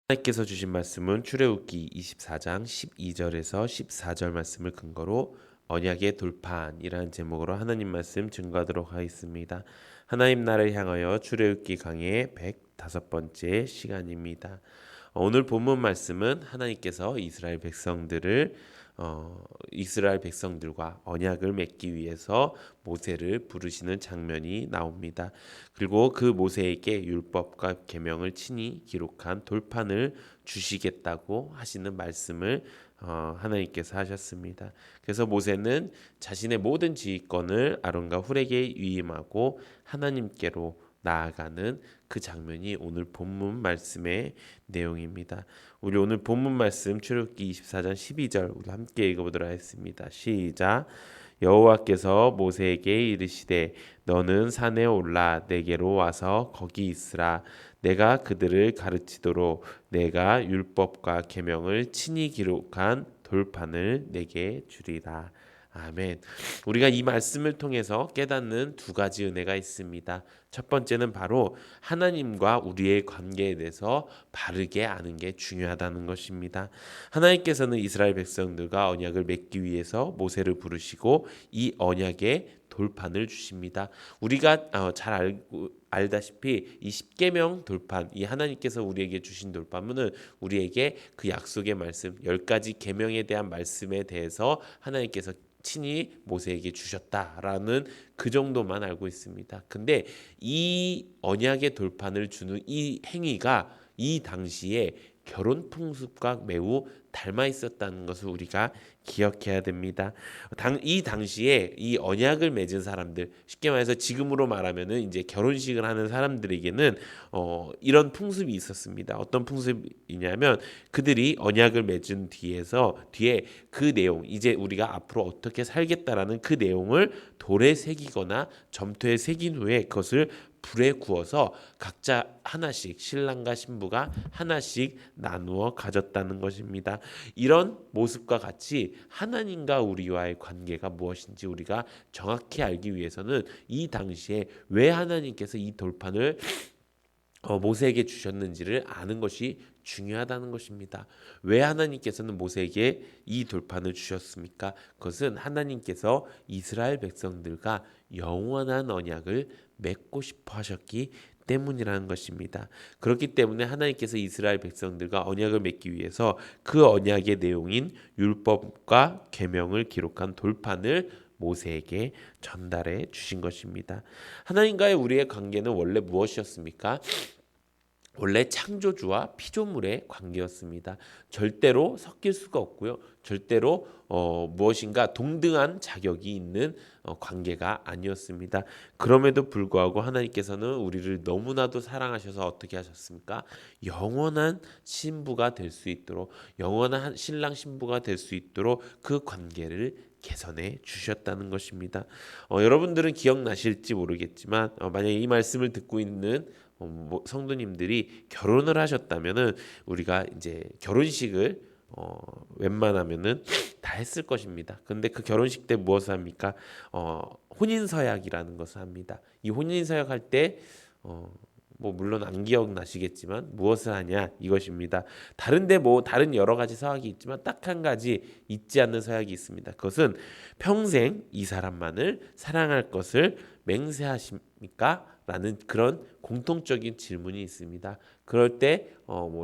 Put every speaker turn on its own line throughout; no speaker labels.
하나님께서 주신 말씀은 출애굽기 24장 12절에서 14절 말씀을 근거로 언약의 돌판이라는 제목으로 하나님 말씀 증거하도록 하겠습니다. 하나님 나라를 향하여 출애굽기 강의 105번째 시간입니다. 오늘 본문 말씀은 하나님께서 이스라엘 백성들과 언약을 맺기 위해서 모세를 부르시는 장면이 나옵니다. 그리고 그 모세에게 율법과 계명을 친히 기록한 돌판을 주시겠다고 하시는 말씀을 하나님께서 하셨습니다. 그래서 모세는 자신의 모든 지휘권을 아론과 훌에게 위임하고 하나님께로 나아가는 그 장면이 오늘 본문 말씀의 내용입니다. 우리 오늘 본문 말씀 출애굽기 24장 12절 우리 함께 읽어보도록 하겠습니다. 시작. 여호와께서 모세에게 이르시되 너는 산에 올라 내게로 와서 거기 있으라. 내가 그들을 가르치도록 내가 율법과 계명을 친히 기록한 돌판을 내게 주리라. 아멘. 우리가 이 말씀을 통해서 깨닫는 두 가지 은혜가 있습니다. 첫 번째는 바로 하나님과 우리의 관계에 대해서 바르게 아는 게 중요하다는 것입니다. 하나님께서는 이스라엘 백성들과 언약을 맺기 위해서 모세를 부르시고 이 언약의 돌판을 주십니다. 우리가 잘 알다시피 이 십계명 돌판, 이 하나님께서 우리에게 주신 돌판은 우리에게 그 약속의 말씀, 10가지 계명에 대한 말씀에 대해서 하나님께서 친히 모세에게 주셨다라는 그 정도만 알고 있습니다. 근데 이 언약의 돌판을 주는 이 행위가 이 당시에 결혼 풍습과 매우 닮아 있었다는 것을 우리가 기억해야 됩니다. 이 당시에 이 언약을 맺은 사람들, 쉽게 말해서 지금으로 말하면은 이제 결혼식을 하는 사람들에게는 이런 풍습이 있었습니다. 어떤 풍습이냐면 그들이 언약을 맺은 뒤에 그 내용, 이제 우리가 앞으로 어떻게 살겠다라는 그 내용을 돌에 새기거나 점토에 새긴 후에 그것을 불에 구워서 각자 하나씩, 신랑과 신부가 하나씩 나누어 가졌다는 것입니다. 이런 모습과 같이 하나님과 우리와의 관계가 무엇인지 우리가 정확히 알기 위해서는 이 당시에 왜 하나님께서 이 돌판을 모세에게 주셨는지를 아는 것이 중요하다는 것입니다. 왜 하나님께서는 모세에게 이 돌판을 주셨습니까? 그것은 하나님께서 이스라엘 백성들과 영원한 언약을 맺고 싶어 하셨기 때문이라는 것입니다. 그렇기 때문에 하나님께서 이스라엘 백성들과 언약을 맺기 위해서 그 언약의 내용인 율법과 계명을 기록한 돌판을 모세에게 전달해 주신 것입니다. 하나님과의 우리의 관계는 원래 무엇이었습니까? 원래 창조주와 피조물의 관계였습니다. 절대로 섞일 수가 없고요. 절대로 무엇인가 동등한 자격이 있는 관계가 아니었습니다. 그럼에도 불구하고 하나님께서는 우리를 너무나도 사랑하셔서 어떻게 하셨습니까? 영원한 신부가 될 수 있도록, 영원한 신랑 신부가 될 수 있도록 그 관계를 개선해 주셨다는 것입니다. 여러분들은 기억나실지 모르겠지만 만약에 이 말씀을 듣고 있는 성도님들이 결혼을 하셨다면은 우리가 이제 결혼식을 웬만하면은 다 했을 것입니다. 근데 그 결혼식 때 무엇을 합니까? 혼인서약이라는 것을 합니다. 이 혼인서약 할 때 물론 안 기억나시겠지만 무엇을 하냐 이것입니다. 다른데 다른 여러 가지 서약이 있지만 딱 한 가지 잊지 않는 서약이 있습니다. 그것은 평생 이 사람만을 사랑할 것을 맹세하십니까? 라는 그런 공통적인 질문이 있습니다. 그럴 때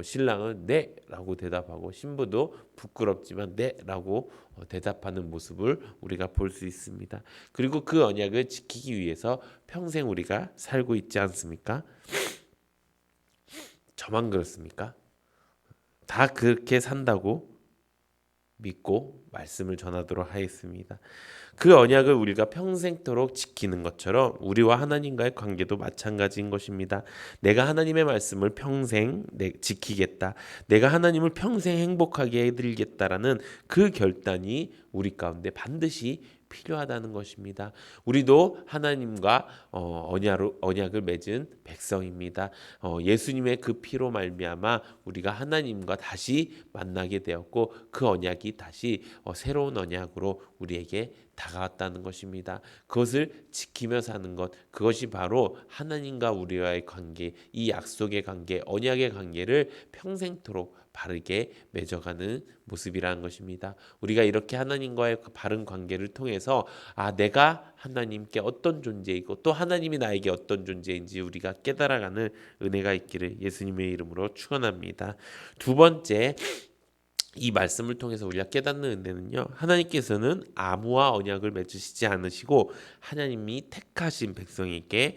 신랑은 네라고 대답하고 신부도 부끄럽지만 네라고 대답하는 모습을 우리가 볼 수 있습니다. 그리고 그 언약을 지키기 위해서 평생 우리가 살고 있지 않습니까? 저만 그렇습니까? 다 그렇게 산다고 믿고 말씀을 전하도록 하겠습니다. 그 언약을 우리가 평생토록 지키는 것처럼 우리와 하나님과의 관계도 마찬가지인 것입니다. 내가 하나님의 말씀을 평생 지키겠다. 내가 하나님을 평생 행복하게 해드리겠다라는 그 결단이 우리 가운데 반드시 필요하다는 것입니다. 우리도 하나님과 언약을 맺은 백성입니다. 예수님의 그 피로 말미암아 우리가 하나님과 다시 만나게 되었고 그 언약이 다시 새로운 언약으로 우리에게 다가왔다는 것입니다. 그것을 지키며 사는 것, 그것이 바로 하나님과 우리와의 관계, 이 약속의 관계, 언약의 관계를 평생토록 바르게 맺어가는 모습이라는 것입니다. 우리가 이렇게 하나님과의 바른 관계를 통해서 내가 하나님께 어떤 존재이고 또 하나님이 나에게 어떤 존재인지 우리가 깨달아가는 은혜가 있기를 예수님의 이름으로 축원합니다. 두 번째, 이 말씀을 통해서 우리가 깨닫는 은혜는요, 하나님께서는 아무와 언약을 맺으시지 않으시고 하나님이 택하신 백성에게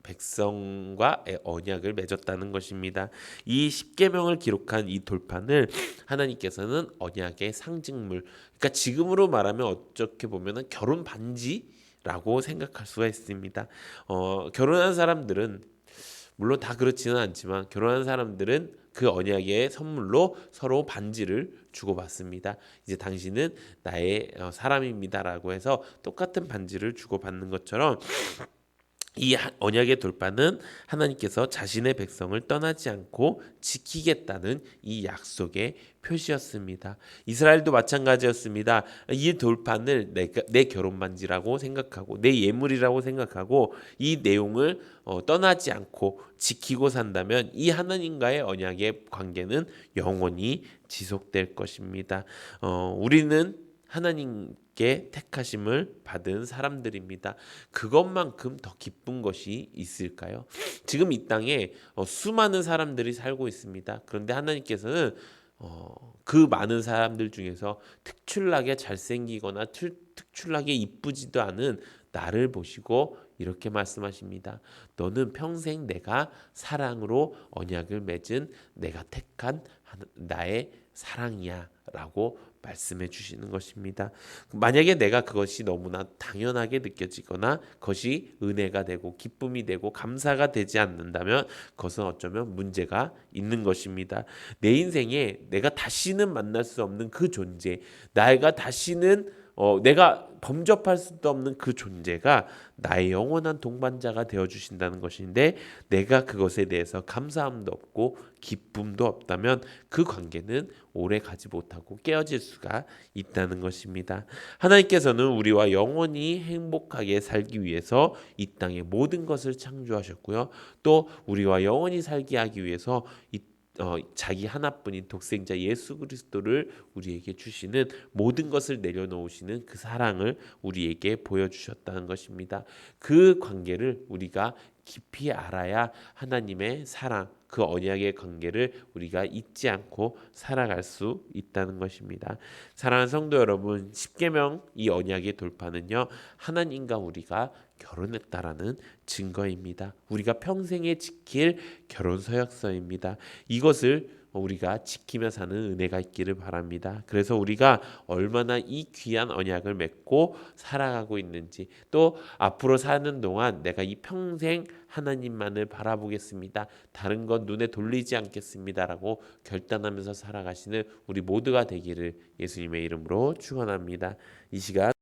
백성과의 언약을 맺었다는 것입니다. 이 십계명을 기록한 이 돌판을 하나님께서는 언약의 상징물, 그러니까 지금으로 말하면 어떻게 보면은 결혼 반지라고 생각할 수가 있습니다. 결혼한 사람들은 물론 다 그렇지는 않지만 결혼한 사람들은 그 언약의 선물로 서로 반지를 주고받습니다. 이제 당신은 나의 사람입니다라고 해서 똑같은 반지를 주고받는 것처럼 이 언약의 돌파는 하나님께서 자신의 백성을 떠나지 않고 지키겠다는 이 약속의 표시였습니다. 이스라엘도 마찬가지였습니다. 이 돌판을 내 결혼 반지라고 생각하고 내 예물이라고 생각하고 이 내용을 떠나지 않고 지키고 산다면 이 하나님과의 언약의 관계는 영원히 지속될 것입니다. 우리는 하나님께 택하심을 받은 사람들입니다. 그것만큼 더 기쁜 것이 있을까요? 지금 이 땅에 수많은 사람들이 살고 있습니다. 그런데 하나님께서는 그 많은 사람들 중에서 특출나게 잘생기거나 특출나게 이쁘지도 않은 나를 보시고 이렇게 말씀하십니다. 너는 평생 내가 사랑으로 언약을 맺은 내가 택한 나의 사랑이야 라고 말씀해 주시는 것입니다. 만약에 내가 그것이 너무나 당연하게 느껴지거나 그것이 은혜가 되고 기쁨이 되고 감사가 되지 않는다면 그것은 어쩌면 문제가 있는 것입니다. 내 인생에 내가 다시는 만날 수 없는 그 존재, 내가 범접할 수도 없는 그 존재가 나의 영원한 동반자가 되어주신다는 것인데 내가 그것에 대해서 감사함도 없고 기쁨도 없다면 그 관계는 오래 가지 못하고 깨어질 수가 있다는 것입니다. 하나님께서는 우리와 영원히 행복하게 살기 위해서 이 땅에 모든 것을 창조하셨고요. 또 우리와 영원히 살게 하기 위해서 자기 하나뿐인 독생자 예수 그리스도를 우리에게 주시는 모든 것을 내려놓으시는 그 사랑을 우리에게 보여주셨다는 것입니다. 그 관계를 우리가 깊이 알아야 하나님의 사랑, 그 언약의 관계를 우리가 잊지 않고 살아갈 수 있다는 것입니다. 사랑하는 성도 여러분, 십계명 이 언약의 돌파는요, 하나님과 우리가 결혼했다라는 증거입니다. 우리가 평생에 지킬 결혼 서약서입니다. 이것을 우리가 지키며 사는 은혜가 있기를 바랍니다. 그래서 우리가 얼마나 이 귀한 언약을 맺고 살아가고 있는지, 또 앞으로 사는 동안 내가 이 평생 하나님만을 바라보겠습니다. 다른 건 눈에 돌리지 않겠습니다라고 결단하면서 살아가시는 우리 모두가 되기를 예수님의 이름으로 축원합니다. 이 시간